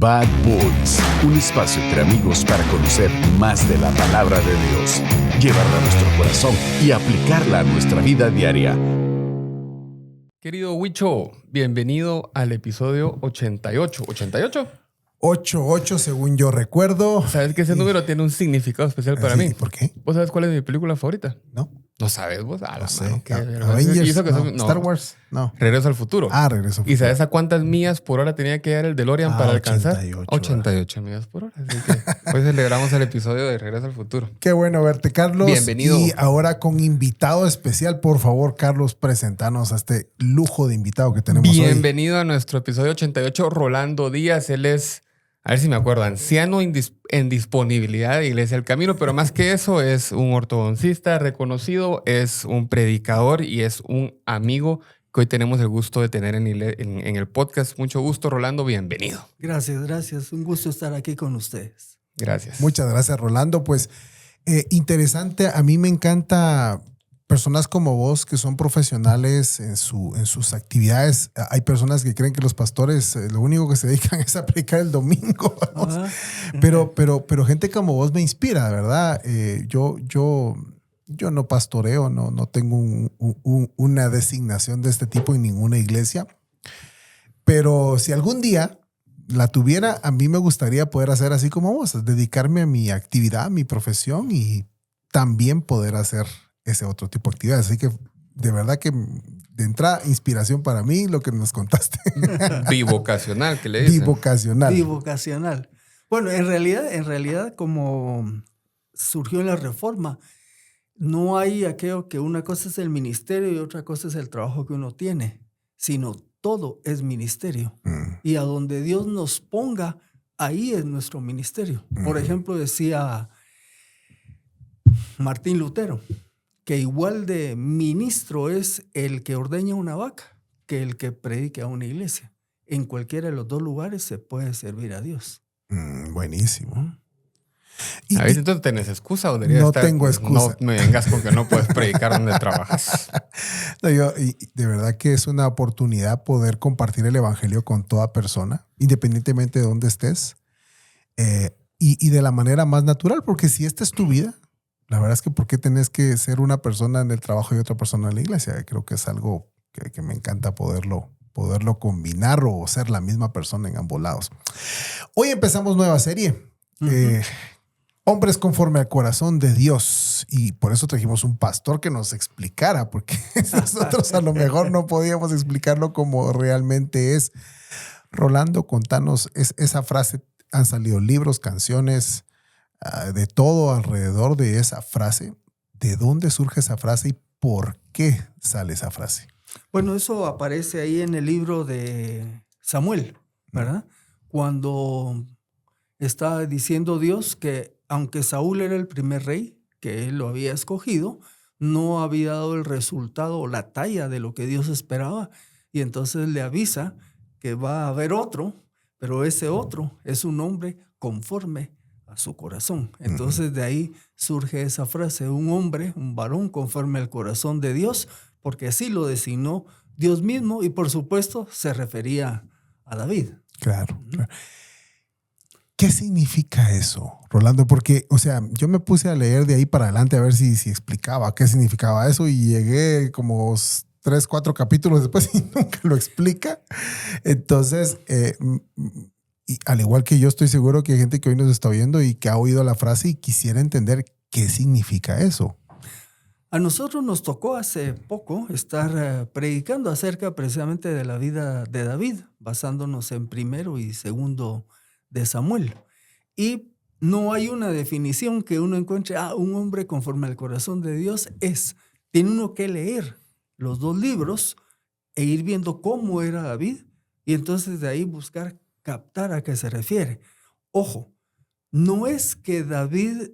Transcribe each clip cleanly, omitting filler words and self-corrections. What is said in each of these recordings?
Bad Boys, un espacio entre amigos para conocer más de la palabra de Dios, llevarla a nuestro corazón y aplicarla a nuestra vida diaria. Querido Huicho, bienvenido al episodio 88. ¿88? 88 según yo recuerdo. ¿Sabes que ese número tiene un significado especial para mí? ¿Por qué? ¿Vos sabes cuál es mi película favorita? No. ¿No sabes vos? No sé. Avengers, Star Wars. No. Regreso al futuro. Regreso al futuro. ¿Y sabes a cuántas millas por hora tenía que dar el DeLorean para alcanzar? 88 millas por hora. Así que hoy celebramos el episodio de Regreso al futuro. Qué bueno verte, Carlos. Bienvenido. Y ahora con invitado especial, por favor, Carlos, presentanos a este lujo de invitado que tenemos hoy. Bienvenido a nuestro episodio 88, Rolando Díaz. Él es, a ver si me acuerdo, anciano en disponibilidad de Iglesia del Camino, pero más que eso es un ortodoncista reconocido, es un predicador y es un amigo que hoy tenemos el gusto de tener en el podcast. Mucho gusto, Rolando, bienvenido. Gracias. Un gusto estar aquí con ustedes. Gracias. Muchas gracias, Rolando. Pues interesante, a mí me encanta personas como vos que son profesionales en sus actividades. Hay personas que creen que los pastores lo único que se dedican es a predicar el domingo. Pero gente como vos me inspira, ¿verdad? Yo no pastoreo, no tengo una designación de este tipo en ninguna iglesia. Pero si algún día la tuviera, a mí me gustaría poder hacer así como vos, dedicarme a mi actividad, a mi profesión y también poder hacer ese otro tipo de actividades. Así que de verdad que de entrada, inspiración para mí, lo que nos contaste. Bivocacional, que le dicen. Bivocacional. Bueno, en realidad, como surgió en la Reforma, no hay aquello que una cosa es el ministerio y otra cosa es el trabajo que uno tiene, sino todo es ministerio. Y a donde Dios nos ponga, ahí es nuestro ministerio. Por ejemplo, decía Martín Lutero, que igual de ministro es el que ordeña una vaca que el que predique a una iglesia. En cualquiera de los dos lugares se puede servir a Dios. Buenísimo. A ver, entonces tenés excusa o debería no estar. Tengo excusa. No me vengas con que no puedes predicar donde trabajas. No, y de verdad que es una oportunidad poder compartir el evangelio con toda persona, independientemente de dónde estés, y de la manera más natural, porque si esta es tu vida, la verdad es que ¿por qué tenés que ser una persona en el trabajo y otra persona en la iglesia? Creo que es algo que me encanta poderlo combinar o ser la misma persona en ambos lados. Hoy empezamos nueva serie. Hombres conforme al corazón de Dios. Y por eso trajimos un pastor que nos explicara, porque nosotros a lo mejor no podíamos explicarlo como realmente es. Rolando, contanos esa frase. Han salido libros, canciones, de todo alrededor de esa frase. ¿De dónde surge esa frase y por qué sale esa frase? Bueno, eso aparece ahí en el libro de Samuel, ¿verdad? Cuando está diciendo Dios que aunque Saúl era el primer rey, que él lo había escogido, no había dado el resultado o la talla de lo que Dios esperaba. Y entonces le avisa que va a haber otro, pero ese otro es un hombre conforme a su corazón. Entonces de ahí surge esa frase, un hombre, un varón conforme al corazón de Dios, porque así lo designó Dios mismo y por supuesto se refería a David. Claro. ¿Qué significa eso, Rolando? Porque, o sea, yo me puse a leer de ahí para adelante a ver si explicaba qué significaba eso y llegué como 3, 4 capítulos después y nunca lo explica. Entonces, y al igual que yo, estoy seguro que hay gente que hoy nos está oyendo y que ha oído la frase y quisiera entender qué significa eso. A nosotros nos tocó hace poco estar predicando acerca precisamente de la vida de David, basándonos en 1 y 2 de Samuel. Y no hay una definición que uno encuentre, un hombre conforme al corazón de Dios tiene uno que leer los 2 libros e ir viendo cómo era David y entonces de ahí buscar captar a qué se refiere. Ojo, no es que David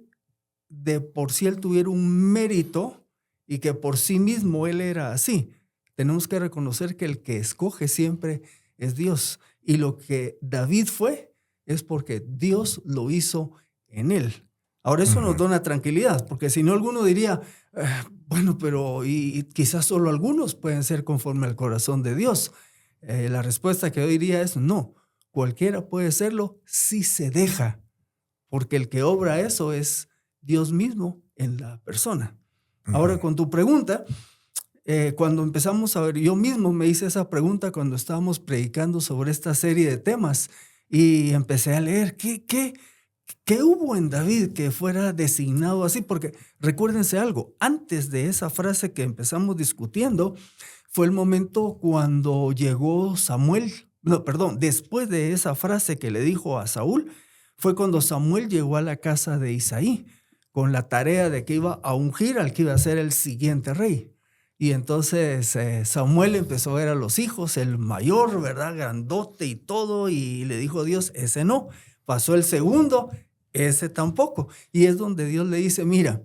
de por sí él tuviera un mérito y que por sí mismo él era así. Tenemos que reconocer que el que escoge siempre es Dios. Y lo que David fue es porque Dios lo hizo en él. Ahora eso nos da una tranquilidad, porque si no alguno diría, bueno, pero y quizás solo algunos pueden ser conforme al corazón de Dios. La respuesta que yo diría es no. cualquiera puede serlo si se deja, porque el que obra eso es Dios mismo en la persona. Ahora, con tu pregunta, cuando empezamos a ver, yo mismo me hice esa pregunta cuando estábamos predicando sobre esta serie de temas y empecé a leer qué hubo en David que fuera designado así, porque recuérdense algo, antes de esa frase que empezamos discutiendo, fue el momento cuando llegó Samuel, después de esa frase que le dijo a Saúl, fue cuando Samuel llegó a la casa de Isaí con la tarea de que iba a ungir al que iba a ser el siguiente rey. Y entonces Samuel empezó a ver a los hijos, el mayor, ¿verdad? Grandote y todo, y le dijo a Dios, ese no. Pasó el segundo, ese tampoco. Y es donde Dios le dice, mira,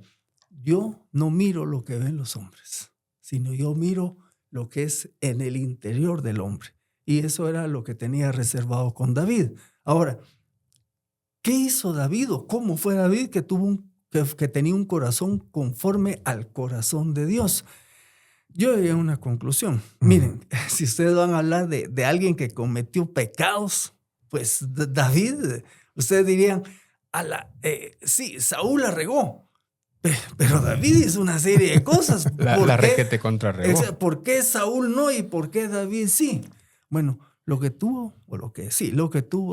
yo no miro lo que ven los hombres, sino yo miro lo que es en el interior del hombre. Y eso era lo que tenía reservado con David. Ahora, ¿qué hizo David o cómo fue David que tenía un corazón conforme al corazón de Dios? Yo llegué a una conclusión. Miren, si ustedes van a hablar de alguien que cometió pecados, pues David, ustedes dirían, sí, Saúl la regó, pero David hizo una serie de cosas. La requete contrarregó. ¿Por qué Saúl no y por qué David sí? Bueno, lo que tuvo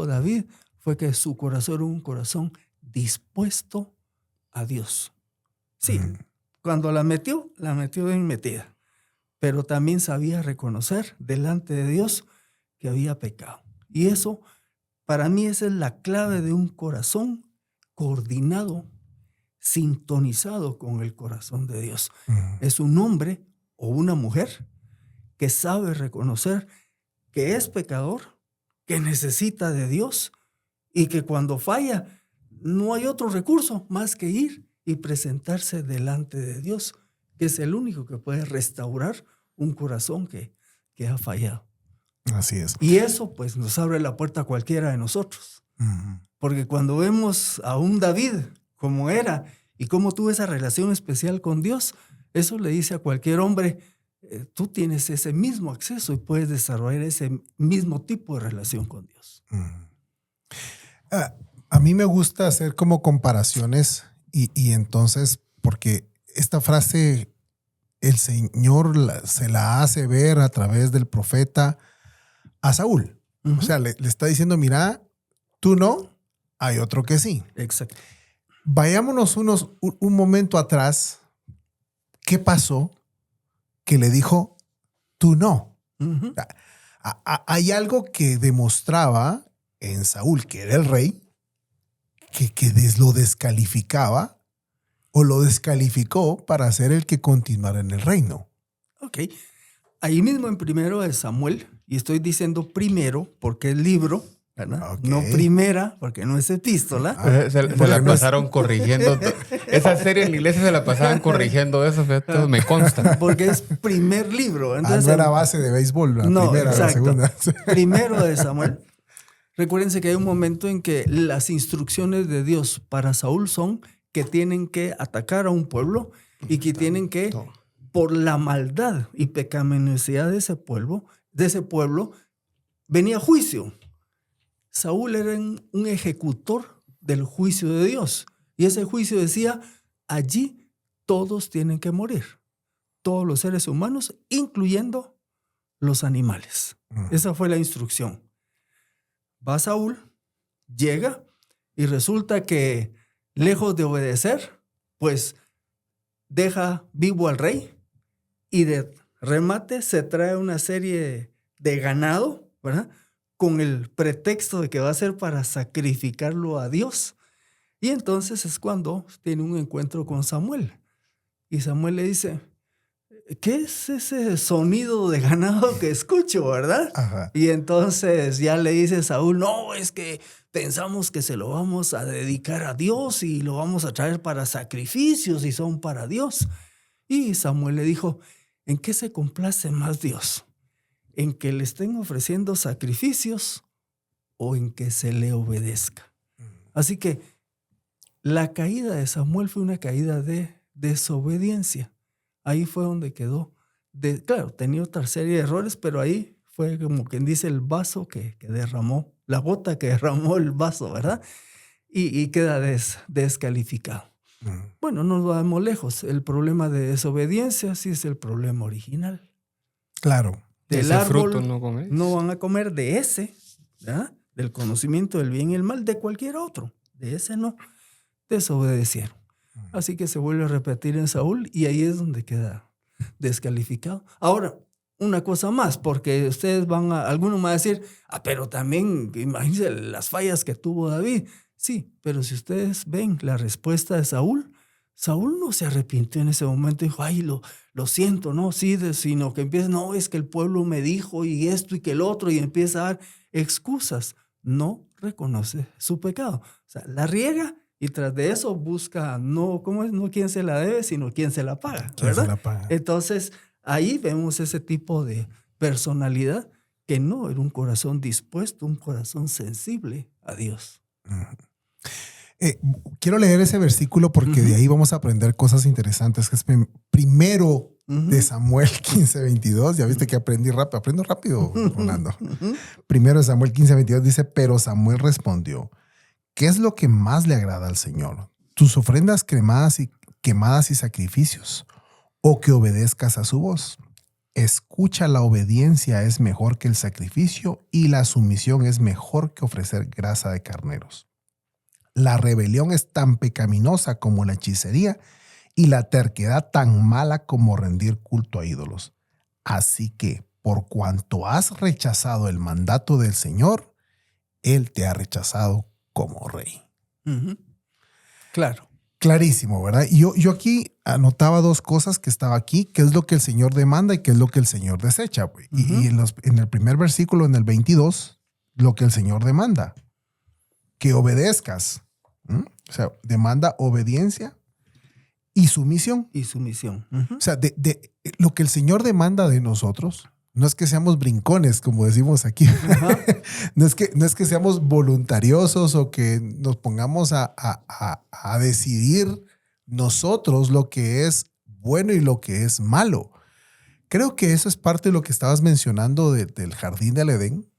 David fue que su corazón era un corazón dispuesto a Dios. Sí, cuando la metió bien metida. Pero también sabía reconocer delante de Dios que había pecado. Y eso, para mí, esa es la clave de un corazón coordinado, sintonizado con el corazón de Dios. Es un hombre o una mujer que sabe reconocer que es pecador, que necesita de Dios y que cuando falla no hay otro recurso más que ir y presentarse delante de Dios, que es el único que puede restaurar un corazón que ha fallado. Así es. Y eso pues nos abre la puerta a cualquiera de nosotros. Porque cuando vemos a un David como era y cómo tuvo esa relación especial con Dios, eso le dice a cualquier hombre, tú tienes ese mismo acceso y puedes desarrollar ese mismo tipo de relación con Dios. A mí me gusta hacer como comparaciones y entonces, porque esta frase el Señor se la hace ver a través del profeta a Saúl. O sea, le está diciendo, mira, tú no, hay otro que sí. Exacto. Vayámonos un momento atrás. ¿Qué pasó que le dijo, tú no? Hay algo que demostraba en Saúl, que era el rey, que lo descalificaba o lo descalificó para ser el que continuara en el reino. Ok. Ahí mismo en primero de Samuel, y estoy diciendo primero porque es libro, ¿verdad? Okay. No primera, porque no es epístola. Se la pasaron corrigiendo. Esa serie en la iglesia se la pasaban corrigiendo eso, ¿verdad? Me consta. Porque es primer libro. Entonces, no era base de béisbol, la primera, exacto. La segunda. Primero de Samuel. Recuérdense que hay un momento en que las instrucciones de Dios para Saúl son que tienen que atacar a un pueblo y que tienen que, por la maldad y pecaminosidad de ese pueblo, venía juicio. Saúl era un ejecutor del juicio de Dios. Y ese juicio decía, allí todos tienen que morir. Todos los seres humanos, incluyendo los animales. Esa fue la instrucción. Va Saúl, llega y resulta que lejos de obedecer, pues deja vivo al rey y de remate se trae una serie de ganado, ¿verdad? Con el pretexto de que va a ser para sacrificarlo a Dios. Y entonces es cuando tiene un encuentro con Samuel. Y Samuel le dice, ¿qué es ese sonido de ganado que escucho, verdad? Ajá. Y entonces ya le dice Saúl, no, es que pensamos que se lo vamos a dedicar a Dios y lo vamos a traer para sacrificios y son para Dios. Y Samuel le dijo, ¿en qué se complace más Dios? ¿En que le estén ofreciendo sacrificios o en que se le obedezca? Así que la caída de Samuel fue una caída de desobediencia. Ahí fue donde quedó. Claro, tenía otra serie de errores, pero ahí fue como quien dice el vaso que derramó, la gota que derramó el vaso, ¿verdad? Y queda descalificado. Bueno, no nos vamos lejos. El problema de desobediencia sí es el problema original. Claro. Del Ese árbol fruto no coméis. no van a comer de ese, ¿verdad? Del conocimiento del bien y el mal, de cualquier otro. De ese no. Desobedecieron. Así que se vuelve a repetir en Saúl y ahí es donde queda descalificado. Ahora, una cosa más, porque ustedes algunos van a decir, pero también imagínense las fallas que tuvo David. Sí, pero si ustedes ven la respuesta de Saúl, Saúl no se arrepintió en ese momento y dijo, ay, lo siento, no, sí, sino que empieza, no, es que el pueblo me dijo y esto y que el otro, y empieza a dar excusas. No reconoce su pecado. O sea, la riega y tras de eso busca, no quién se la debe, sino quién se la paga, ¿verdad? Se la paga. Entonces, ahí vemos ese tipo de personalidad que no era un corazón dispuesto, un corazón sensible a Dios. Quiero leer ese versículo porque de ahí vamos a aprender cosas interesantes, que es primero de Samuel 15:22. Ya viste que aprendo rápido, Rolando. Primero de Samuel 15:22 dice, pero Samuel respondió, ¿qué es lo que más le agrada al Señor? ¿Tus ofrendas quemadas y sacrificios? ¿O que obedezcas a su voz? Escucha, la obediencia es mejor que el sacrificio y la sumisión es mejor que ofrecer grasa de carneros. La rebelión es tan pecaminosa como la hechicería y la terquedad tan mala como rendir culto a ídolos. Así que, por cuanto has rechazado el mandato del Señor, Él te ha rechazado como rey. Claro. Clarísimo, ¿verdad? Y yo aquí anotaba dos cosas que estaba aquí, qué es lo que el Señor demanda y qué es lo que el Señor desecha. Y en el primer versículo, en el 22, lo que el Señor demanda, que obedezcas. O sea, demanda obediencia y sumisión. Y sumisión. O sea, lo que el Señor demanda de nosotros no es que seamos brincones, como decimos aquí. No es que seamos voluntariosos o que nos pongamos a decidir nosotros lo que es bueno y lo que es malo. Creo que eso es parte de lo que estabas mencionando del jardín del Edén.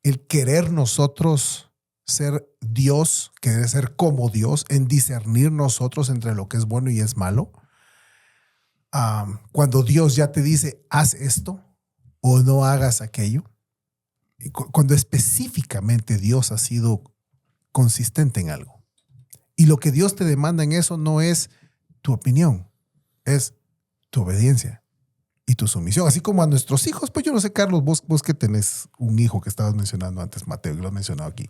El querer nosotros ser Dios, querer ser como Dios, en discernir nosotros entre lo que es bueno y es malo. Cuando Dios ya te dice, haz esto o no hagas aquello. Cuando específicamente Dios ha sido consistente en algo. Y lo que Dios te demanda en eso no es tu opinión, es tu obediencia y tu sumisión. Así como a nuestros hijos, pues yo no sé, Carlos, vos que tenés un hijo que estabas mencionando antes, Mateo, que lo has mencionado aquí.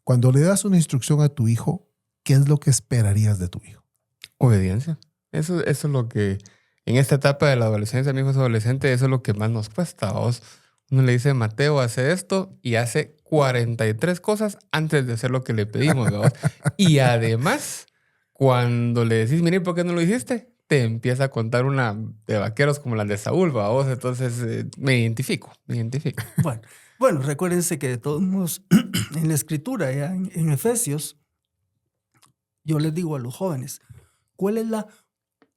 Cuando le das una instrucción a tu hijo, ¿qué es lo que esperarías de tu hijo? Obediencia. Eso es lo que, en esta etapa de la adolescencia, mi hijo es adolescente, eso es lo que más nos cuesta. Uno le dice, Mateo, hace esto y hace 43 cosas antes de hacer lo que le pedimos. Y además, cuando le decís, mire, ¿por qué no lo hiciste? Te empieza a contar una de vaqueros como la de Saúl, ¿va? Entonces me identifico. Bueno, recuérdense que de todos modos, en la escritura, ya en Efesios, yo les digo a los jóvenes, ¿cuál es la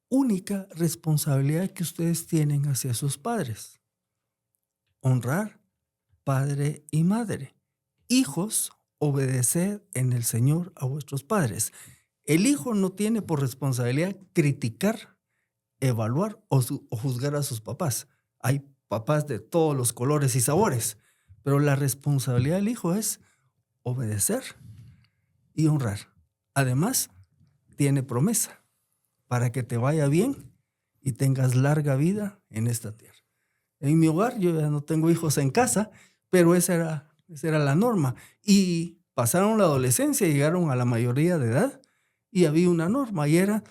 única responsabilidad que ustedes tienen hacia sus padres? Honrar padre y madre. Hijos, obedeced en el Señor a vuestros padres. El hijo no tiene por responsabilidad criticar, evaluar o juzgar a sus papás. Hay papás de todos los colores y sabores, pero la responsabilidad del hijo es obedecer y honrar. Además, tiene promesa para que te vaya bien y tengas larga vida en esta tierra. En mi hogar, yo ya no tengo hijos en casa, pero esa era la norma. Y pasaron la adolescencia, llegaron a la mayoría de edad y había una norma y era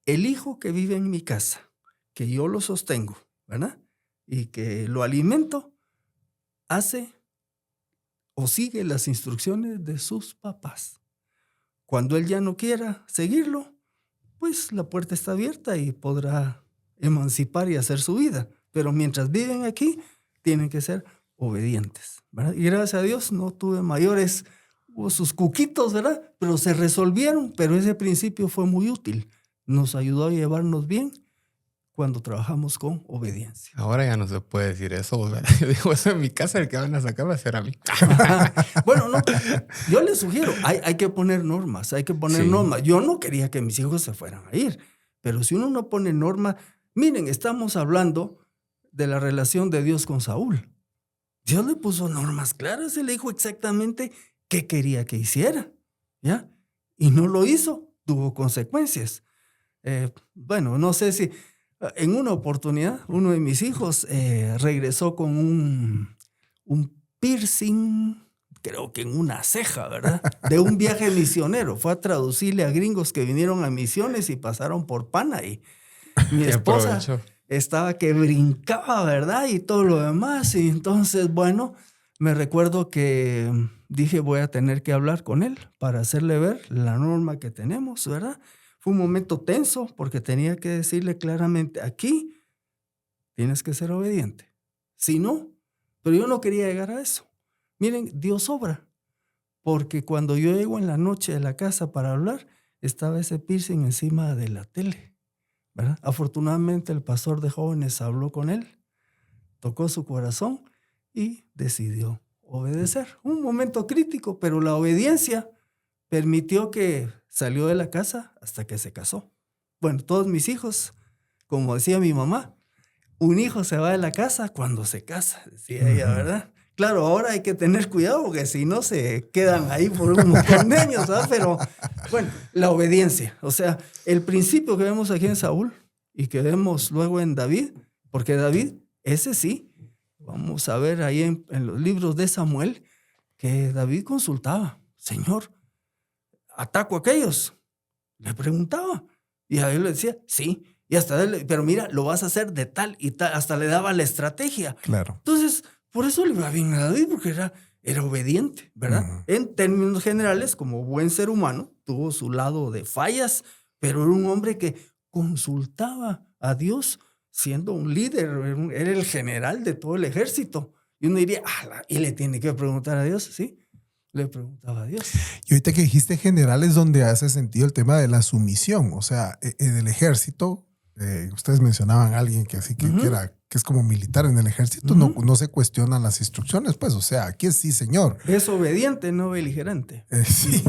el hijo que vive en mi casa, que yo lo sostengo, ¿verdad? Y que lo alimento, hace o sigue las instrucciones de sus papás. Cuando él ya no quiera seguirlo, pues la puerta está abierta y podrá emancipar y hacer su vida. Pero mientras viven aquí, tienen que ser obedientes, ¿verdad? Y gracias a Dios no tuve mayores, hubo sus cuquitos, ¿verdad? Pero se resolvieron, pero ese principio fue muy útil. Nos ayudó a llevarnos bien cuando trabajamos con obediencia. Ahora ya no se puede decir eso. O sea, yo digo eso en mi casa, el que van a sacar va a ser a mí. Bueno, no, yo les sugiero, hay que poner normas, normas. Yo no quería que mis hijos se fueran a ir, pero si uno no pone norma, miren, estamos hablando de la relación de Dios con Saúl. Dios le puso normas claras, él le dijo exactamente qué quería que hiciera, ¿ya? Y no lo hizo, tuvo consecuencias. Bueno, no sé si en una oportunidad uno de mis hijos regresó con un piercing, creo que en una ceja, ¿verdad? De un viaje misionero. Fue a traducirle a gringos que vinieron a misiones y pasaron por Pana. Y mi esposa estaba que brincaba, ¿verdad? Y todo lo demás. Y entonces, bueno, me recuerdo que dije, voy a tener que hablar con él para hacerle ver la norma que tenemos, ¿verdad? Fue un momento tenso porque tenía que decirle claramente, aquí tienes que ser obediente. Si no, pero yo no quería llegar a eso. Miren, Dios obra, porque cuando yo llego en la noche de la casa para hablar, estaba ese piercing encima de la tele, ¿verdad? Afortunadamente el pastor de jóvenes habló con él, tocó su corazón y decidió obedecer. Un momento crítico, pero la obediencia permitió que salió de la casa hasta que se casó. Bueno, todos mis hijos, como decía mi mamá, un hijo se va de la casa cuando se casa, decía ella, ¿verdad? Claro, ahora hay que tener cuidado porque si no se quedan ahí por un montón de años, ¿verdad? Pero bueno, la obediencia. O sea, el principio que vemos aquí en Saúl y que vemos luego en David, porque David, ese sí, vamos a ver ahí en los libros de Samuel, que David consultaba, Señor, ¿ataco a aquellos? Le preguntaba. Y a él le decía, sí. Y hasta él, pero mira, lo vas a hacer de tal y tal. Hasta le daba la estrategia. Claro. Entonces, por eso le va bien a David, porque era obediente, ¿verdad? Uh-huh. En términos generales, como buen ser humano, tuvo su lado de fallas, pero era un hombre que consultaba a Dios siendo un líder. Era el general de todo el ejército. Y uno diría, ¿y le tiene que preguntar a Dios? Sí. Le preguntaba a Dios. Y ahorita que dijiste general es donde hace sentido el tema de la sumisión. O sea, en el ejército, ustedes mencionaban a alguien que así que, uh-huh. que es como militar en el ejército, uh-huh. no se cuestionan las instrucciones, pues, o sea, aquí sí, señor. Es obediente, no beligerante. Sí.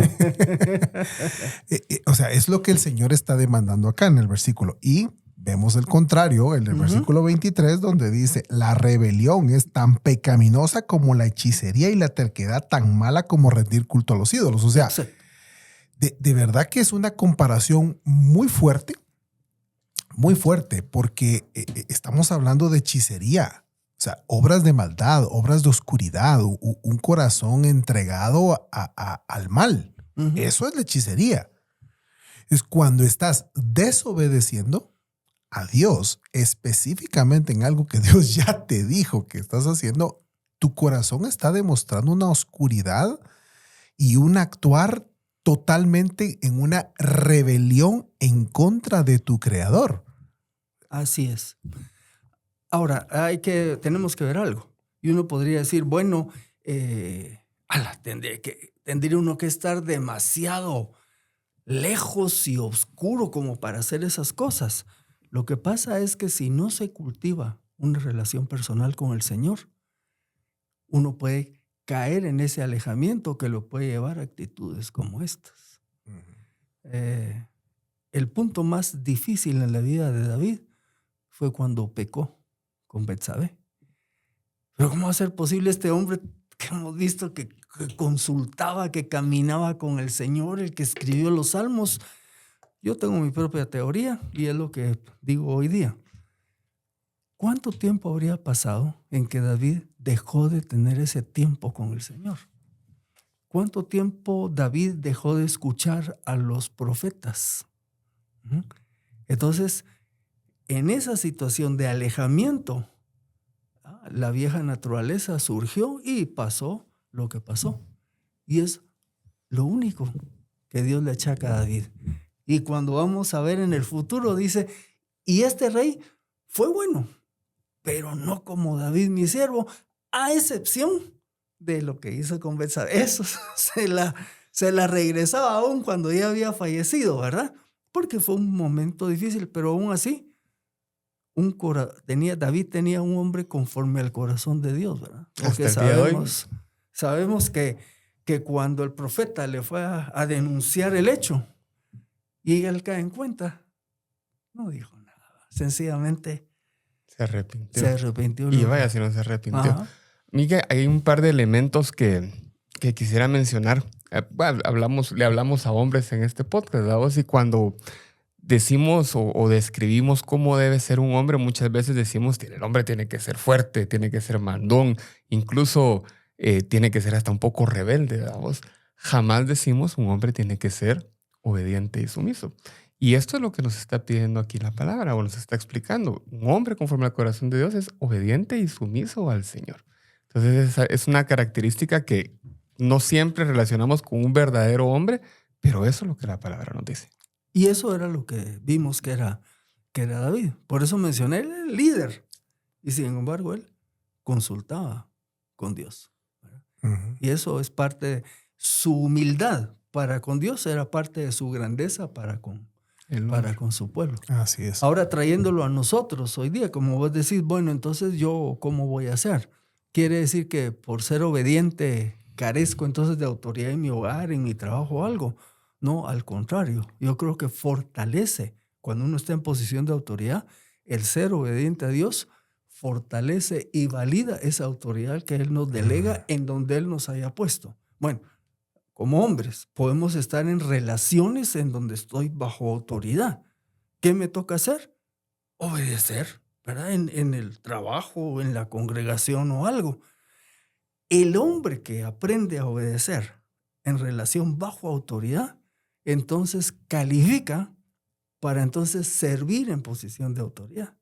O sea, es lo que el Señor está demandando acá en el versículo. Y vemos el contrario en el uh-huh. versículo 23, donde dice, la rebelión es tan pecaminosa como la hechicería y la terquedad tan mala como rendir culto a los ídolos. O sea, sí. de verdad que es una comparación muy fuerte, porque estamos hablando de hechicería, o sea, obras de maldad, obras de oscuridad, un corazón entregado al mal. Uh-huh. Eso es la hechicería. Es cuando estás desobedeciendo a Dios, específicamente en algo que Dios ya te dijo que estás haciendo, tu corazón está demostrando una oscuridad y un actuar totalmente en una rebelión en contra de tu Creador. Así es. Ahora, tenemos que ver algo. Y uno podría decir, bueno, tendría uno que estar demasiado lejos y oscuro como para hacer esas cosas. Lo que pasa es que si no se cultiva una relación personal con el Señor, uno puede caer en ese alejamiento que lo puede llevar a actitudes como estas. Uh-huh. El punto más difícil en la vida de David fue cuando pecó con Betsabé. Pero ¿cómo va a ser posible este hombre que hemos visto que consultaba, que caminaba con el Señor, el que escribió los salmos? Yo tengo mi propia teoría y es lo que digo hoy día. ¿Cuánto tiempo habría pasado en que David dejó de tener ese tiempo con el Señor? ¿Cuánto tiempo David dejó de escuchar a los profetas? Entonces, en esa situación de alejamiento, la vieja naturaleza surgió y pasó lo que pasó. Y es lo único que Dios le achaca a David. Y cuando vamos a ver en el futuro, dice, y este rey fue bueno, pero no como David mi siervo, a excepción de lo que hizo con Betsabé. Eso se la regresaba aún cuando ya había fallecido, ¿verdad? Porque fue un momento difícil, pero aún así David tenía un hombre conforme al corazón de Dios, ¿verdad? Porque Hasta el día de hoy. sabemos que cuando el profeta le fue a denunciar el hecho y él cae en cuenta, no dijo nada. Sencillamente Se arrepintió. se arrepintió. Y vaya si no se arrepintió. Ajá. Miguel, hay un par de elementos que quisiera mencionar. Bueno, le hablamos a hombres en este podcast, ¿verdad? Y cuando decimos o describimos cómo debe ser un hombre, muchas veces decimos que el hombre tiene que ser fuerte, tiene que ser mandón, incluso tiene que ser hasta un poco rebelde, ¿verdad? Jamás decimos un hombre tiene que ser obediente y sumiso. Y esto es lo que nos está pidiendo aquí la palabra, o nos está explicando. Un hombre conforme al corazón de Dios es obediente y sumiso al Señor. Entonces esa es una característica que no siempre relacionamos con un verdadero hombre, pero eso es lo que la palabra nos dice. Y eso era lo que vimos que era David. Por eso mencioné el líder. Y sin embargo, él consultaba con Dios. Ujú. Y eso es parte de su humildad para con Dios, era parte de su grandeza para con su pueblo. Así es. Ahora trayéndolo a nosotros hoy día, como vos decís, bueno, entonces yo, ¿cómo voy a hacer? ¿Quiere decir que por ser obediente carezco entonces de autoridad en mi hogar, en mi trabajo o algo? No, al contrario. Yo creo que fortalece, cuando uno está en posición de autoridad, el ser obediente a Dios fortalece y valida esa autoridad que Él nos delega en donde Él nos haya puesto. Bueno, como hombres, podemos estar en relaciones en donde estoy bajo autoridad. ¿Qué me toca hacer? Obedecer, ¿verdad? En el trabajo, en la congregación o algo. El hombre que aprende a obedecer en relación bajo autoridad, entonces califica para entonces servir en posición de autoridad.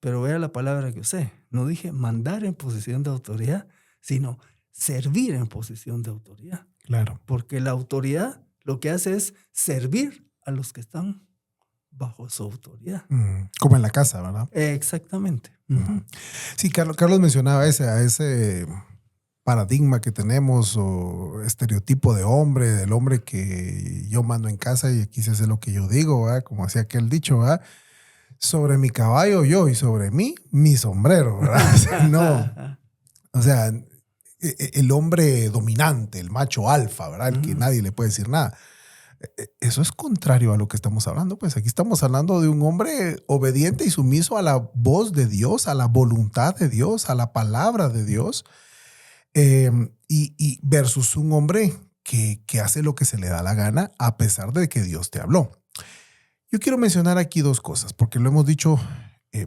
Pero vea la palabra que usé. No dije mandar en posición de autoridad, sino servir en posición de autoridad. Claro. Porque la autoridad lo que hace es servir a los que están bajo su autoridad. Como en la casa, ¿verdad? Exactamente. Uh-huh. Sí, Carlos mencionaba ese paradigma que tenemos o estereotipo de hombre, del hombre que yo mando en casa y aquí se hace lo que yo digo, ¿verdad? Como hacía aquel dicho, ¿verdad? Sobre mi caballo yo y sobre mí mi sombrero, ¿verdad? O sea, no. O sea, el hombre dominante, el macho alfa, ¿verdad? El que nadie le puede decir nada. Eso es contrario a lo que estamos hablando. Pues aquí estamos hablando de un hombre obediente y sumiso a la voz de Dios, a la voluntad de Dios, a la palabra de Dios, y versus un hombre que hace lo que se le da la gana a pesar de que Dios te habló. Yo quiero mencionar aquí dos cosas, porque lo hemos dicho,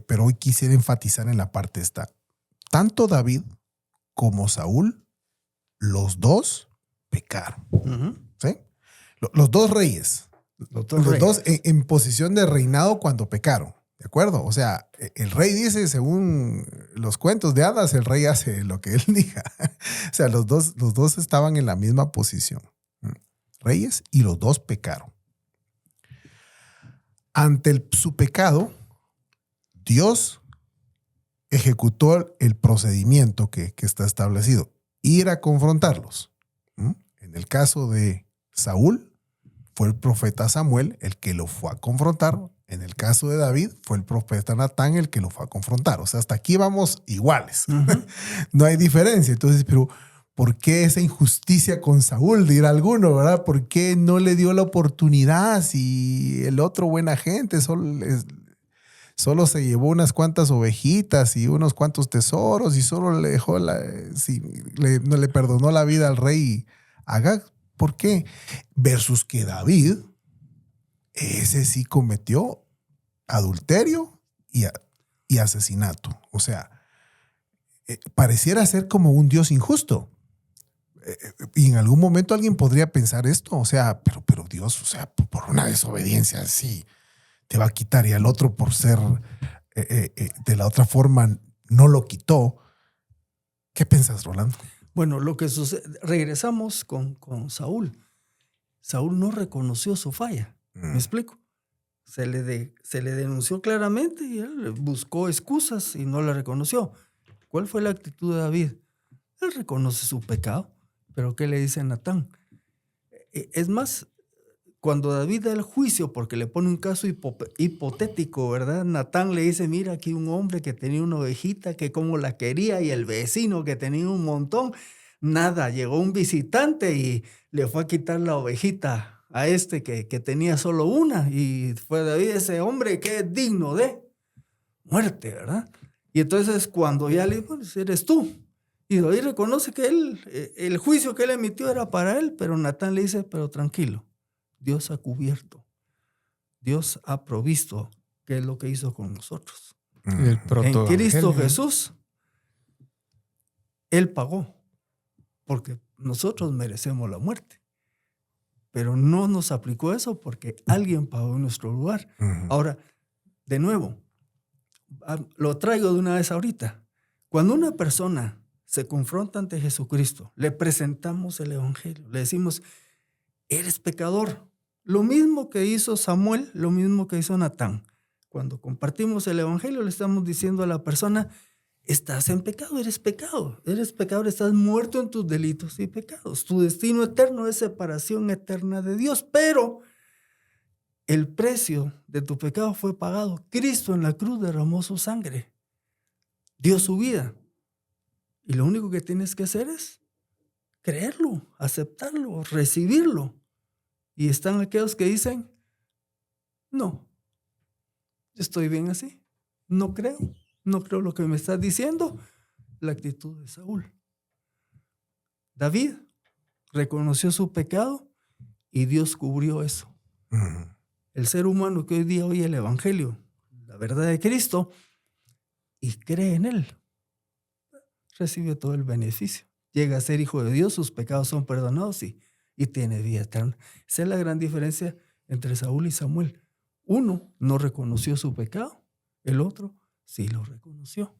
pero hoy quisiera enfatizar en la parte esta. Tanto David como Saúl, los dos pecaron. Uh-huh. ¿Sí? Los dos reyes. Los dos en posición de reinado cuando pecaron. ¿De acuerdo? O sea, el rey dice, según los cuentos de hadas, el rey hace lo que él diga. O sea, los dos estaban en la misma posición. Reyes, y los dos pecaron. Ante su pecado, Dios ejecutó el procedimiento que está establecido. Ir a confrontarlos. En el caso de Saúl, fue el profeta Samuel el que lo fue a confrontar. En el caso de David, fue el profeta Natán el que lo fue a confrontar. O sea, hasta aquí vamos iguales. Uh-huh. No hay diferencia. Entonces, pero ¿por qué esa injusticia con Saúl? Dirá alguno, ¿verdad? ¿Por qué no le dio la oportunidad si el otro buena gente solo se llevó unas cuantas ovejitas y unos cuantos tesoros y solo le dejó no le perdonó la vida al rey Agag? ¿Por qué? Versus que David, ese sí cometió adulterio y asesinato. O sea, pareciera ser como un Dios injusto. Y en algún momento alguien podría pensar esto. O sea, pero Dios, o sea, por una desobediencia así, te va a quitar, y al otro por ser de la otra forma no lo quitó. ¿Qué piensas, Rolando? Bueno, lo que sucede, regresamos con Saúl. Saúl no reconoció su falla. ¿Me explico? Se le denunció claramente y él buscó excusas y no la reconoció. ¿Cuál fue la actitud de David? Él reconoce su pecado, pero ¿qué le dice Natán? Es más, cuando David da el juicio, porque le pone un caso hipotético, ¿verdad? Natán le dice, mira, aquí un hombre que tenía una ovejita, que como la quería, y el vecino que tenía un montón. Nada, llegó un visitante y le fue a quitar la ovejita a este que tenía solo una. Y fue David ese hombre que es digno de muerte, ¿verdad? Y entonces cuando ya le dijo, pues eres tú. Y David reconoce que el juicio que él emitió era para él, pero Natán le dice, pero tranquilo, Dios ha cubierto, Dios ha provisto, que es lo que hizo con nosotros. El En Cristo protoevangelio. Jesús, Él pagó, porque nosotros merecemos la muerte. Pero no nos aplicó eso porque alguien pagó en nuestro lugar. Ahora, de nuevo, lo traigo de una vez ahorita. Cuando una persona se confronta ante Jesucristo, le presentamos el evangelio, le decimos, eres pecador. Lo mismo que hizo Samuel, lo mismo que hizo Natán. Cuando compartimos el evangelio, le estamos diciendo a la persona, estás en pecado, eres pecador, estás muerto en tus delitos y pecados. Tu destino eterno es separación eterna de Dios, pero el precio de tu pecado fue pagado. Cristo en la cruz derramó su sangre, dio su vida. Y lo único que tienes que hacer es creerlo, aceptarlo, recibirlo. Y están aquellos que dicen, no, yo estoy bien así, no creo lo que me estás diciendo. La actitud de Saúl. David reconoció su pecado y Dios cubrió eso. El ser humano que hoy día oye el evangelio, la verdad de Cristo, y cree en él, recibe todo el beneficio. Llega a ser hijo de Dios, sus pecados son perdonados y tiene vida eterna. Esa es la gran diferencia entre Saúl y Samuel. Uno no reconoció su pecado, el otro sí lo reconoció.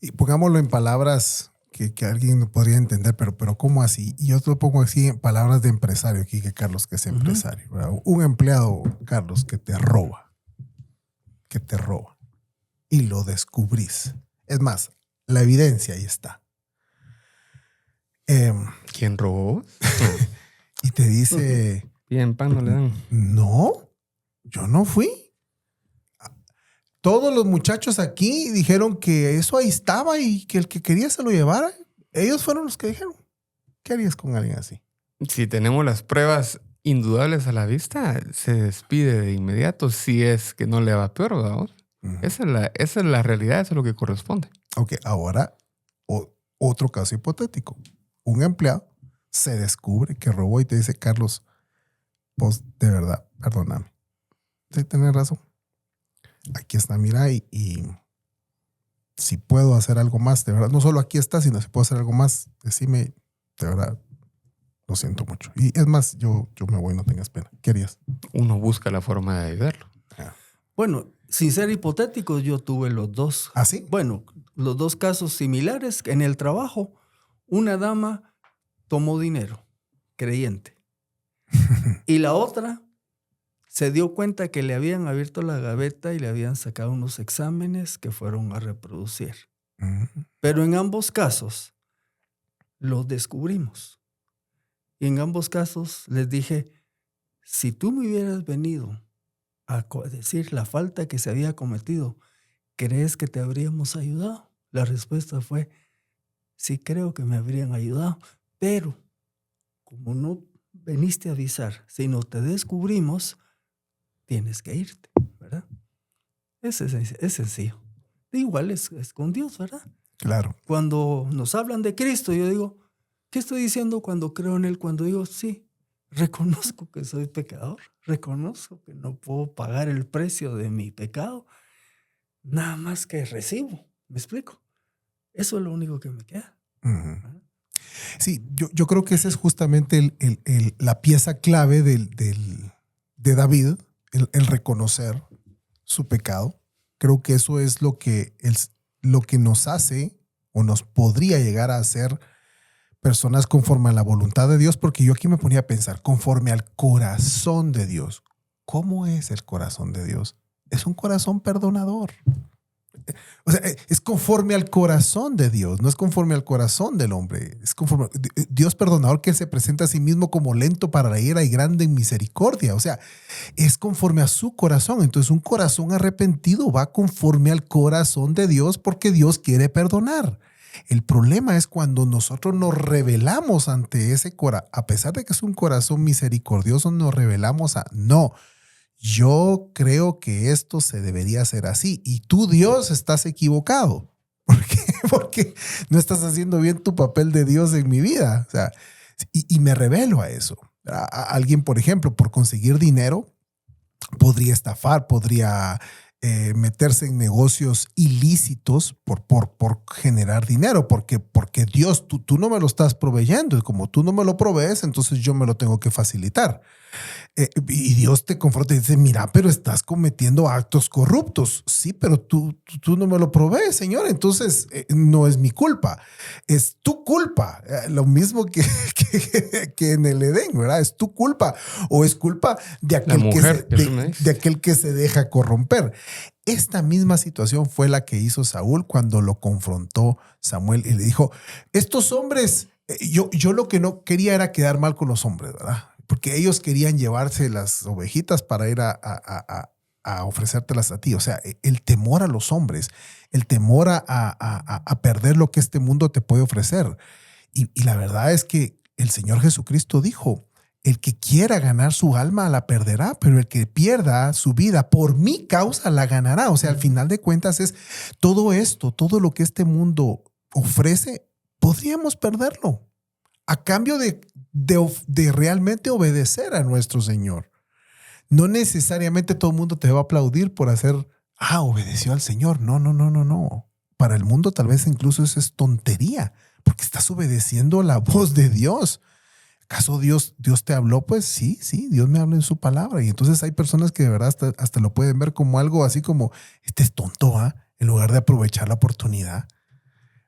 Y pongámoslo en palabras que alguien podría entender, pero ¿cómo así? Y yo te lo pongo así en palabras de empresario, aquí que Carlos, que es empresario, ¿verdad? Un empleado, Carlos, que te roba, y lo descubrís. Es más, la evidencia ahí está. ¿Quién robó? Y te dice, Bien, pan no le dan. no, yo no fui. Todos los muchachos aquí dijeron que eso ahí estaba y que el que quería se lo llevara. Ellos fueron los que dijeron. ¿Qué harías con alguien así? Si tenemos las pruebas indudables a la vista, se despide de inmediato si es que no le va peor, ¿verdad? Esa es la realidad, eso es lo que corresponde. Ok, ahora otro caso hipotético. Un empleado se descubre que robó y te dice, Carlos, vos de verdad, perdóname. Sí, tenés razón. Aquí está, mira, y si puedo hacer algo más, de verdad, no solo aquí está, sino si puedo hacer algo más, decime, de verdad, lo siento mucho. Y es más, yo me voy, no tengas pena. ¿Qué harías? Uno busca la forma de ayudarlo. Bueno, sin ser hipotéticos, yo tuve los dos. ¿Ah, sí? Bueno, los dos casos similares. En el trabajo, una dama tomó dinero, creyente. Y la otra se dio cuenta que le habían abierto la gaveta y le habían sacado unos exámenes que fueron a reproducir. Pero en ambos casos los descubrimos. Y en ambos casos les dije, si tú me hubieras venido a decir la falta que se había cometido, ¿crees que te habríamos ayudado? La respuesta fue, sí creo que me habrían ayudado, pero como no veniste a avisar, sino te descubrimos, tienes que irte, ¿verdad? Es sencillo. Igual es con Dios, ¿verdad? Claro. Cuando nos hablan de Cristo, yo digo, ¿qué estoy diciendo cuando creo en Él? Cuando digo, sí, reconozco que soy pecador, reconozco que no puedo pagar el precio de mi pecado, nada más que recibo. ¿Me explico? Eso es lo único que me queda. Sí, yo creo que esa es justamente la pieza clave de David, el reconocer su pecado. Creo que eso es lo que nos hace o nos podría llegar a hacer personas conforme a la voluntad de Dios, porque yo aquí me ponía a pensar, conforme al corazón de Dios. ¿Cómo es el corazón de Dios? Es un corazón perdonador. O sea, es conforme al corazón de Dios, no es conforme al corazón del hombre. Es conforme Dios perdonador, que se presenta a sí mismo como lento para la ira y grande en misericordia. O sea, es conforme a su corazón. Entonces, un corazón arrepentido va conforme al corazón de Dios porque Dios quiere perdonar. El problema es cuando nosotros nos rebelamos ante ese corazón, a pesar de que es un corazón misericordioso, nos rebelamos a no. Yo creo que esto se debería hacer así y tú, Dios, estás equivocado. ¿Por qué? Porque no estás haciendo bien tu papel de Dios en mi vida. O sea, y me rebelo a eso. Alguien, por ejemplo, por conseguir dinero, podría estafar, podría meterse en negocios ilícitos por generar dinero, porque Dios, tú no me lo estás proveyendo y como tú no me lo provees, entonces yo me lo tengo que facilitar. Y Dios te confronta y dice, mira, pero estás cometiendo actos corruptos. Sí, pero tú no me lo provees, Señor. Entonces no es mi culpa, es tu culpa. Lo mismo que en el Edén, ¿verdad? Es tu culpa o es culpa de aquel que se deja corromper. Esta misma situación fue la que hizo Saúl cuando lo confrontó Samuel y le dijo, estos hombres, yo lo que no quería era quedar mal con los hombres, ¿verdad? Porque ellos querían llevarse las ovejitas para ir a ofrecértelas a ti. O sea, el temor a los hombres, el temor a perder lo que este mundo te puede ofrecer. Y la verdad es que el Señor Jesucristo dijo, el que quiera ganar su alma la perderá, pero el que pierda su vida por mi causa la ganará. O sea, al final de cuentas es todo esto, todo lo que este mundo ofrece, podríamos perderlo a cambio de realmente obedecer a nuestro Señor. No necesariamente todo el mundo te va a aplaudir por obedeció al Señor. No. Para el mundo tal vez incluso eso es tontería, porque estás obedeciendo la voz de Dios. ¿Acaso Dios te habló? Pues sí, Dios me habla en su palabra. Y entonces hay personas que de verdad hasta lo pueden ver como algo así como, este es tonto, en lugar de aprovechar la oportunidad.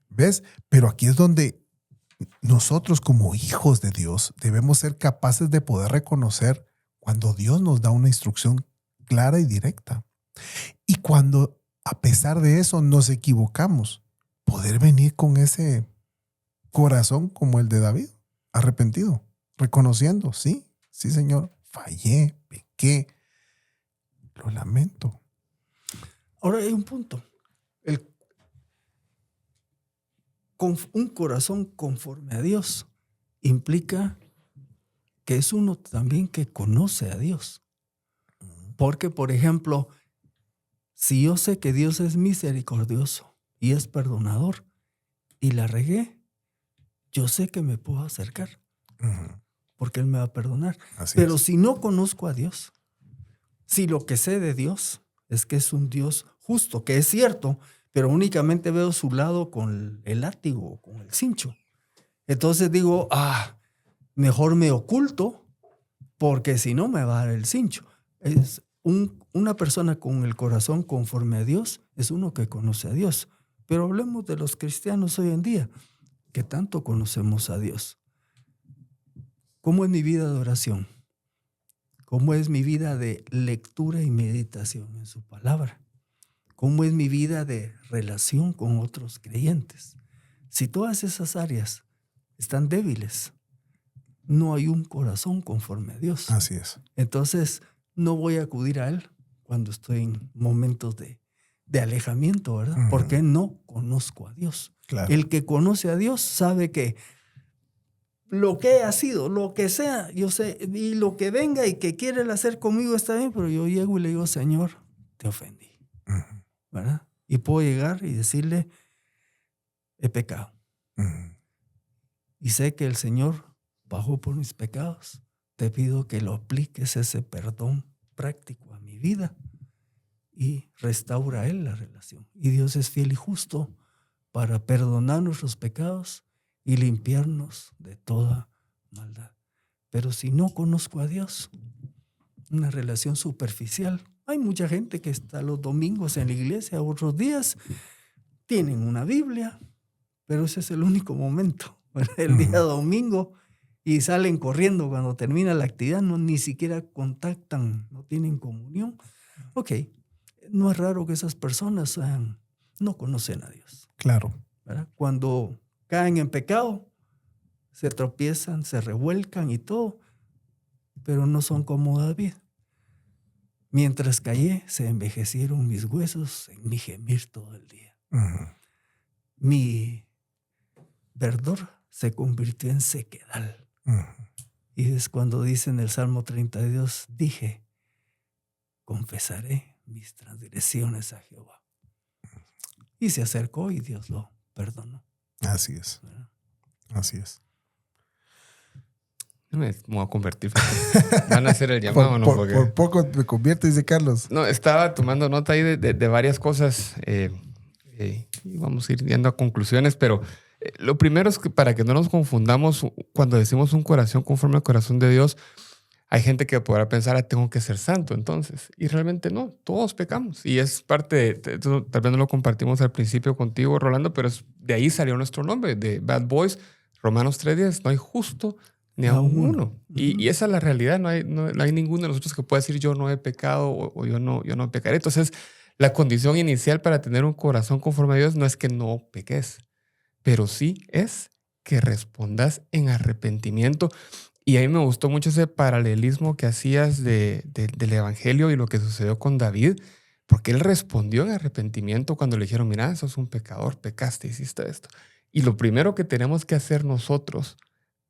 ¿Ves? Pero aquí es donde nosotros como hijos de Dios debemos ser capaces de poder reconocer cuando Dios nos da una instrucción clara y directa. Y cuando a pesar de eso nos equivocamos, poder venir con ese corazón como el de David, arrepentido, reconociendo, sí, Señor, fallé, pequé, lo lamento. Ahora hay un punto. Un corazón conforme a Dios implica que es uno también que conoce a Dios. Porque, por ejemplo, si yo sé que Dios es misericordioso y es perdonador y la regué, yo sé que me puedo acercar porque Él me va a perdonar. Pero si no conozco a Dios, si lo que sé de Dios es que es un Dios justo, que es cierto, pero únicamente veo su lado con el látigo, con el cincho. Entonces digo, mejor me oculto, porque si no me va a dar el cincho. Una persona con el corazón conforme a Dios es uno que conoce a Dios. Pero hablemos de los cristianos hoy en día, que tanto conocemos a Dios. ¿Cómo es mi vida de oración? ¿Cómo es mi vida de lectura y meditación en su palabra? ¿Cómo es mi vida de relación con otros creyentes? Si todas esas áreas están débiles, no hay un corazón conforme a Dios. Así es. Entonces, no voy a acudir a Él cuando estoy en momentos de alejamiento, ¿verdad? Porque no conozco a Dios. Claro. El que conoce a Dios sabe que lo que ha sido, lo que sea, yo sé, y lo que venga y que quiere Él hacer conmigo está bien, pero yo llego y le digo, Señor, te ofendí. ¿Verdad? Y puedo llegar y decirle, he pecado. Y sé que el Señor pagó por mis pecados. Te pido que lo apliques ese perdón práctico a mi vida y restaura a Él la relación. Y Dios es fiel y justo para perdonar nuestros pecados y limpiarnos de toda maldad. Pero si no conozco a Dios, una relación superficial. Hay mucha gente que está los domingos en la iglesia, otros días tienen una Biblia, pero ese es el único momento, el día domingo, y salen corriendo cuando termina la actividad, ni siquiera contactan, no tienen comunión. Ok, no es raro que esas personas sean no conocen a Dios. Claro. ¿Verdad? Cuando caen en pecado, se tropiezan, se revuelcan y todo, pero no son como David. Mientras callé, se envejecieron mis huesos en mi gemir todo el día. Uh-huh. Mi verdor se convirtió en sequedal. Uh-huh. Y es cuando dice en el Salmo 32, dije, confesaré mis transgresiones a Jehová. Y se acercó y Dios lo perdonó. Así es. ¿Verdad? Así es. Me voy a convertir. Van a hacer el llamado, ¿no? Porque... por poco me convierte, dice Carlos. No, estaba tomando nota ahí de varias cosas y vamos a ir yendo a conclusiones, pero lo primero es que para que no nos confundamos, cuando decimos un corazón conforme al corazón de Dios, hay gente que podrá pensar, tengo que ser santo entonces. Y realmente no, todos pecamos. Y es parte de, tal vez no lo compartimos al principio contigo, Rolando, pero de ahí salió nuestro nombre, de Bad Boys, Romanos 3:10, no hay justo ni aún uno. Y esa es la realidad. No hay ninguno de nosotros que pueda decir yo no he pecado o yo no pecaré. Entonces, la condición inicial para tener un corazón conforme a Dios no es que no peques, pero sí es que respondas en arrepentimiento. Y a mí me gustó mucho ese paralelismo que hacías del Evangelio y lo que sucedió con David, porque él respondió en arrepentimiento cuando le dijeron, mira, sos un pecador, pecaste, hiciste esto. Y lo primero que tenemos que hacer nosotros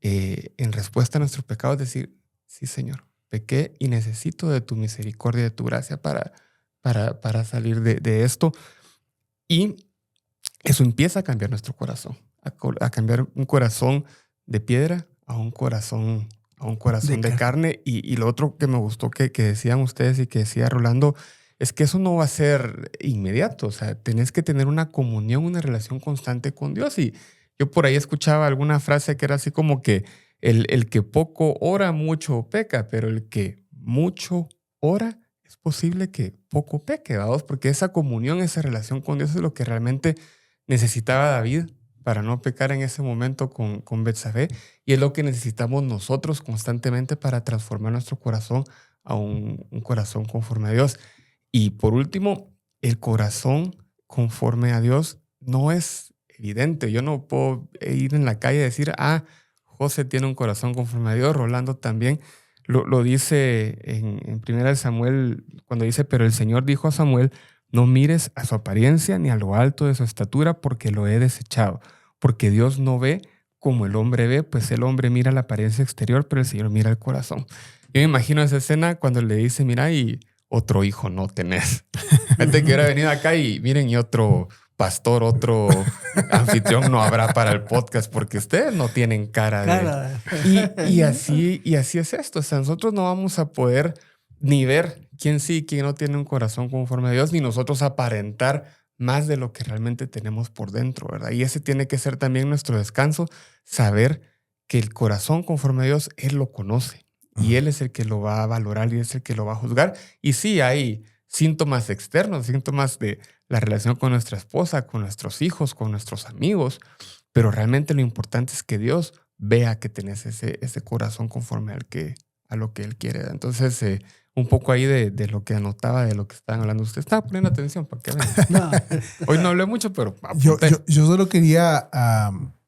en respuesta a nuestro pecado es decir, sí, Señor, pequé y necesito de tu misericordia, de tu gracia para salir de esto. Y eso empieza a cambiar nuestro corazón, a cambiar un corazón de piedra a un corazón de carne. Y lo otro que me gustó que decían ustedes y que decía Rolando es que eso no va a ser inmediato. O sea, tenés que tener una comunión, una relación constante con Dios. Y yo por ahí escuchaba alguna frase que era así como que el que poco ora, mucho peca, pero el que mucho ora, es posible que poco peque, ¿vamos? Porque esa comunión, esa relación con Dios es lo que realmente necesitaba David para no pecar en ese momento con Betsabé, y es lo que necesitamos nosotros constantemente para transformar nuestro corazón a un corazón conforme a Dios. Y por último, el corazón conforme a Dios no es evidente. Yo no puedo ir en la calle y decir, José tiene un corazón conforme a Dios, Rolando también. Lo dice en 1 Samuel, cuando dice, pero el Señor dijo a Samuel, no mires a su apariencia ni a lo alto de su estatura, porque lo he desechado. Porque Dios no ve como el hombre ve, pues el hombre mira la apariencia exterior, pero el Señor mira el corazón. Yo me imagino esa escena cuando le dice, mira, y otro hijo no tenés. Gente que hubiera venido acá y miren, y otro pastor, otro anfitrión no habrá para el podcast porque ustedes no tienen cara de... Y así es esto. O sea, nosotros no vamos a poder ni ver quién sí y quién no tiene un corazón conforme a Dios, ni nosotros aparentar más de lo que realmente tenemos por dentro, ¿verdad? Y ese tiene que ser también nuestro descanso, saber que el corazón conforme a Dios, Él lo conoce y Él es el que lo va a valorar y es el que lo va a juzgar. Y sí, hay síntomas externos, síntomas de la relación con nuestra esposa, con nuestros hijos, con nuestros amigos, pero realmente lo importante es que Dios vea que tenés ese corazón conforme a lo que Él quiere. Entonces, un poco ahí de lo que anotaba, de lo que estaban hablando. Usted estaba poniendo atención para que vean. No. Hoy no hablé mucho, pero yo solo quería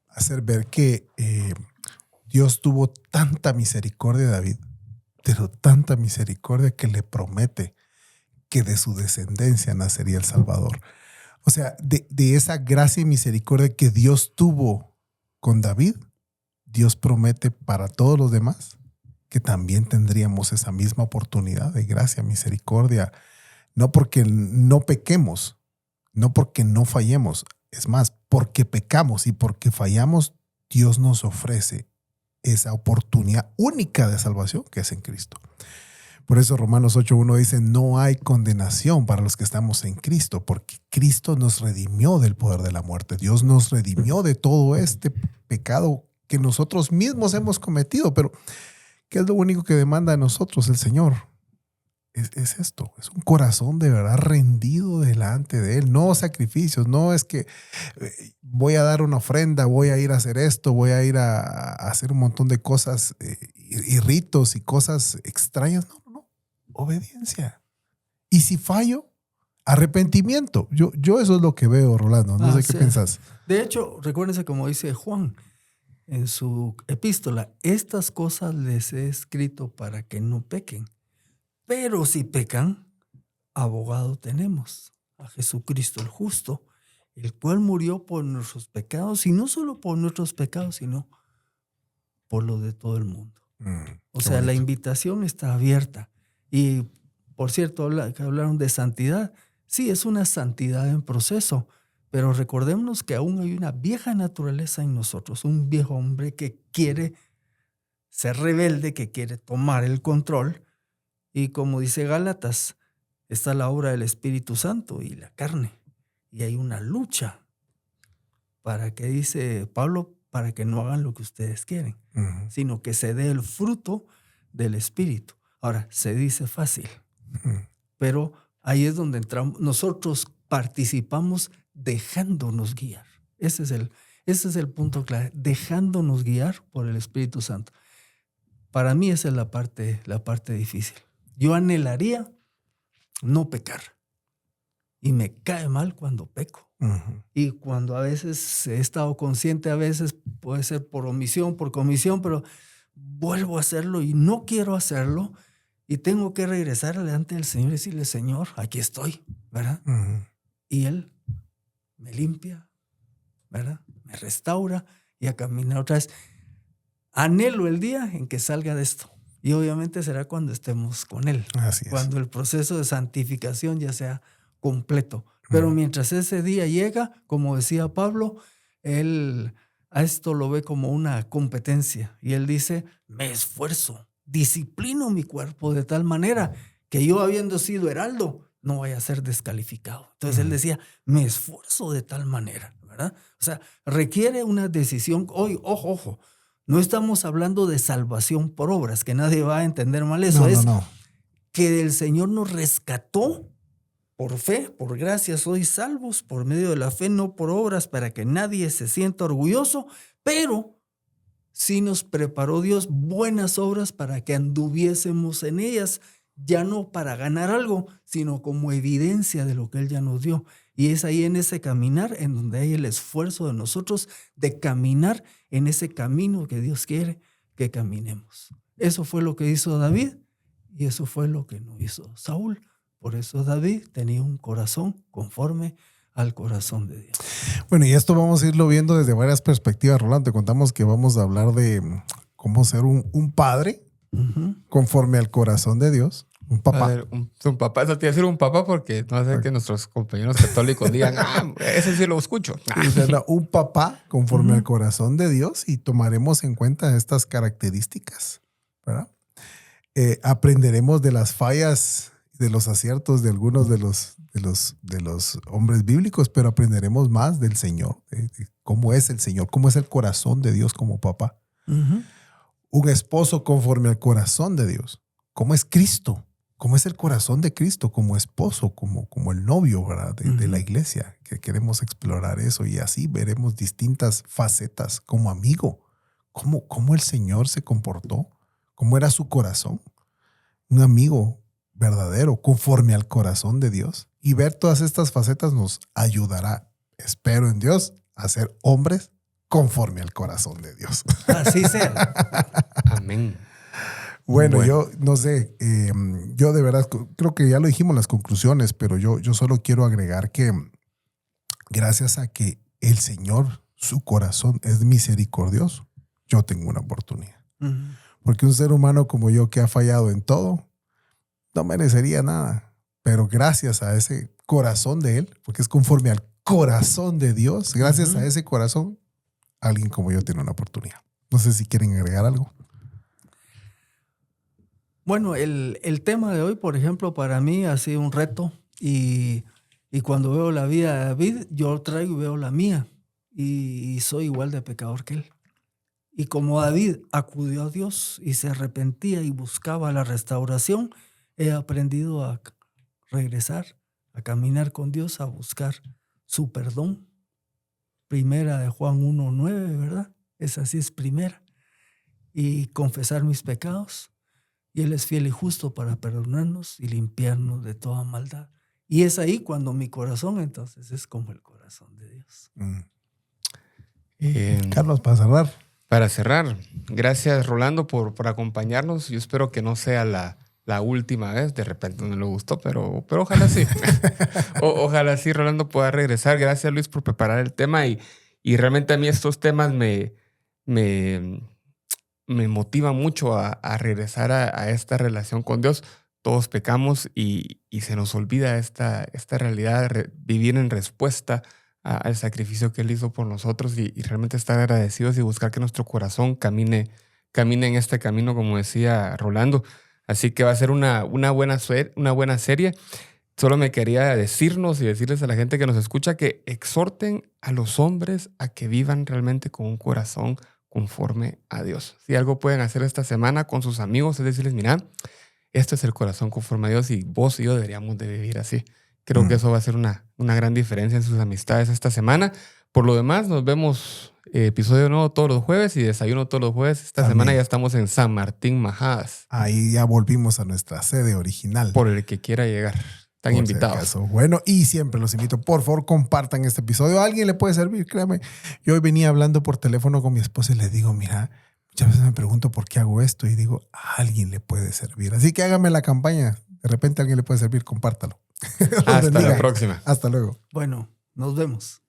hacer ver que Dios tuvo tanta misericordia de David, pero tanta misericordia que le promete que de su descendencia nacería el Salvador. O sea, de esa gracia y misericordia que Dios tuvo con David, Dios promete para todos los demás que también tendríamos esa misma oportunidad de gracia, misericordia, no porque no pequemos, no porque no fallemos, es más, porque pecamos y porque fallamos, Dios nos ofrece esa oportunidad única de salvación que es en Cristo. Por eso Romanos 8:1 dice, no hay condenación para los que estamos en Cristo, porque Cristo nos redimió del poder de la muerte. Dios nos redimió de todo este pecado que nosotros mismos hemos cometido, pero ¿qué es lo único que demanda de nosotros el Señor? Es esto, es un corazón de verdad rendido delante de Él, no sacrificios, no es que voy a dar una ofrenda, voy a ir a hacer esto, voy a ir a hacer un montón de cosas y ritos y cosas extrañas, no, obediencia. Y si fallo, Arrepentimiento. Yo eso es lo que veo, Rolando. No sé qué sí. piensas. De hecho, recuérdense como dice Juan en su epístola, estas cosas les he escrito para que no pequen. Pero si pecan, abogado tenemos, a Jesucristo el justo, el cual murió por nuestros pecados, y no solo por nuestros pecados, sino por los de todo el mundo. O sea, la invitación está abierta. Y, por cierto, que hablaron de santidad. Sí, es una santidad en proceso, pero recordémonos que aún hay una vieja naturaleza en nosotros, un viejo hombre que quiere ser rebelde, que quiere tomar el control. Y como dice Gálatas, está la obra del Espíritu Santo y la carne. Y hay una lucha para que, dice Pablo, para que no hagan lo que ustedes quieren, sino que se dé el fruto del Espíritu. Ahora, se dice fácil, pero ahí es donde entramos. Nosotros participamos dejándonos guiar. Ese es el punto clave, dejándonos guiar por el Espíritu Santo. Para mí esa es la parte difícil. Yo anhelaría no pecar. Y me cae mal cuando peco. Y cuando a veces he estado consciente, a veces puede ser por omisión, por comisión, pero vuelvo a hacerlo y no quiero hacerlo. Y tengo que regresar delante del Señor y decirle, Señor, aquí estoy, ¿verdad? Y Él me limpia, ¿verdad? Me restaura y a caminar otra vez. Anhelo el día en que salga de esto. Y obviamente será cuando estemos con Él. Así es. Cuando el proceso de santificación ya sea completo. Pero mientras ese día llega, como decía Pablo, él a esto lo ve como una competencia. Y él dice, me esfuerzo, disciplino mi cuerpo de tal manera que yo, habiendo sido heraldo, no vaya a ser descalificado. Entonces él decía, me esfuerzo de tal manera, ¿verdad? O sea, requiere una decisión. Hoy, ojo, no estamos hablando de salvación por obras, que nadie va a entender mal eso. No. Que el Señor nos rescató por fe, por gracia sois salvos, por medio de la fe, no por obras, para que nadie se sienta orgulloso, pero sí nos preparó Dios buenas obras para que anduviésemos en ellas, ya no para ganar algo, sino como evidencia de lo que Él ya nos dio. Y es ahí en ese caminar en donde hay el esfuerzo de nosotros de caminar en ese camino que Dios quiere que caminemos. Eso fue lo que hizo David y eso fue lo que no hizo Saúl. Por eso David tenía un corazón conforme al corazón de Dios. Bueno, y esto vamos a irlo viendo desde varias perspectivas, Rolando. Te contamos que vamos a hablar de cómo ser un padre conforme al corazón de Dios. Un papá. A ver, un papá, eso te iba a decir un papá porque no hace que nuestros compañeros católicos digan, ese sí lo escucho. Un papá conforme al corazón de Dios, y tomaremos en cuenta estas características, ¿verdad? Aprenderemos de las fallas, de los aciertos de algunos de los hombres bíblicos, pero aprenderemos más del Señor, de cómo es el Señor, cómo es el corazón de Dios como papá. Un esposo conforme al corazón de Dios, cómo es Cristo, cómo es el corazón de Cristo como esposo, como el novio, ¿verdad? De la iglesia, que queremos explorar eso, y así veremos distintas facetas como amigo, cómo el Señor se comportó, cómo era su corazón, un amigo verdadero, conforme al corazón de Dios. Y ver todas estas facetas nos ayudará, espero en Dios, a ser hombres conforme al corazón de Dios. Así sea. Amén. Bueno, yo no sé, yo de verdad creo que ya lo dijimos las conclusiones, pero yo solo quiero agregar que gracias a que el Señor, su corazón es misericordioso, yo tengo una oportunidad. Porque un ser humano como yo, que ha fallado en todo, no merecería nada. Pero gracias a ese corazón de Él, porque es conforme al corazón de Dios, gracias a ese corazón, alguien como yo tiene una oportunidad. No sé si quieren agregar algo. Bueno, el tema de hoy, por ejemplo, para mí ha sido un reto, y cuando veo la vida de David, yo traigo y veo la mía, y soy igual de pecador que él. Y como David acudió a Dios y se arrepentía y buscaba la restauración, he aprendido a regresar, a caminar con Dios, a buscar su perdón. Primera de Juan 1:9, ¿verdad? Esa sí es primera. Y confesar mis pecados. Y Él es fiel y justo para perdonarnos y limpiarnos de toda maldad. Y es ahí cuando mi corazón entonces es como el corazón de Dios. Carlos, para cerrar. Para cerrar, gracias Rolando por acompañarnos. Yo espero que no sea la última vez. De repente no le gustó, pero ojalá sí. Ojalá sí Rolando pueda regresar. Gracias Luis por preparar el tema y realmente a mí estos temas me motivan mucho a regresar a esta relación con Dios. Todos pecamos y se nos olvida esta realidad, vivir en respuesta al sacrificio que Él hizo por nosotros y realmente estar agradecidos y buscar que nuestro corazón camine en este camino, como decía Rolando. Así que va a ser una buena serie. Solo me quería decirles a la gente que nos escucha que exhorten a los hombres a que vivan realmente con un corazón conforme a Dios. Si algo pueden hacer esta semana con sus amigos es decirles, mira, este es el corazón conforme a Dios y vos y yo deberíamos de vivir así. Creo que eso va a ser una gran diferencia en sus amistades esta semana. Por lo demás, nos vemos episodio nuevo todos los jueves y desayuno todos los jueves. Esta semana ya estamos en San Martín, Majadas. Ahí ya volvimos a nuestra sede original. Por el que quiera llegar. Están invitados. Si bueno, y siempre los invito, por favor, compartan este episodio. A alguien le puede servir, créame. Yo hoy venía hablando por teléfono con mi esposa y le digo, mira, muchas veces me pregunto por qué hago esto y digo, a alguien le puede servir. Así que hágame la campaña. De repente a alguien le puede servir, compártalo. Hasta la próxima. Hasta luego. Bueno, nos vemos.